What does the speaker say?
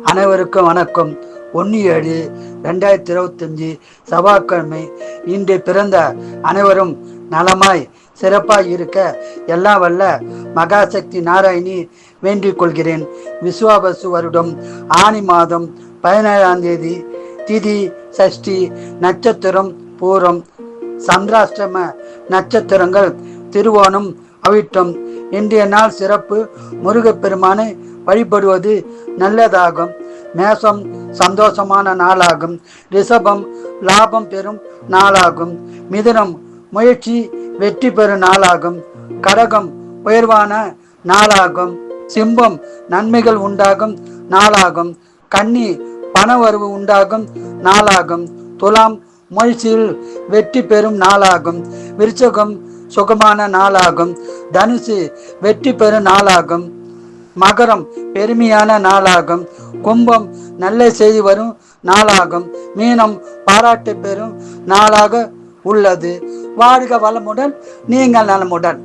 அனைவருக்கும் வணக்கம். 1/7/2025 செவ்வாய்க்கிழமை. இன்று பிறந்த அனைவரும் நலமாய் சிறப்பாய் இருக்க எல்லாம் வல்ல மகாசக்தி நாராயணி வேண்டிக் கொள்கிறேன். விசுவாபசு வருடம் ஆனி மாதம் 17ஆம் தேதி, திதி சஷ்டி, நட்சத்திரம் பூரம், சந்திராஷ்டம நட்சத்திரங்கள் திருவோணம், அவிட்டம். இன்றைய நாள் சிறப்பு. முருகப்பெருமானை வழிபடுவது நல்லதாகும். மேசம் சந்தோஷமான நாளாகும். ரிஷபம் லாபம் பெறும் நாளாகும். மிதுனம் முயற்சி வெற்றி பெறும் நாளாகும். கடகம் உயர்வான நாளாகும். சிம்பம் நன்மைகள் உண்டாகும் நாளாகும். கன்னி பணவரவு உண்டாகும் நாளாகும். துலாம் முயற்சியில் வெற்றி பெறும் நாளாகும். விருச்சகம் சுகமான நாளாகும். தனுசு வெற்றி பெறும் நாளாகும். மகரம் பெருமையான நாளாகும். கும்பம் நல்ல செய்தி வரும் நாளாகும். மீனம் பாராட்டு பெறும் நாளாக உள்ளது. வாழ்க வளமுடன், நீங்கள் நலமுடன்.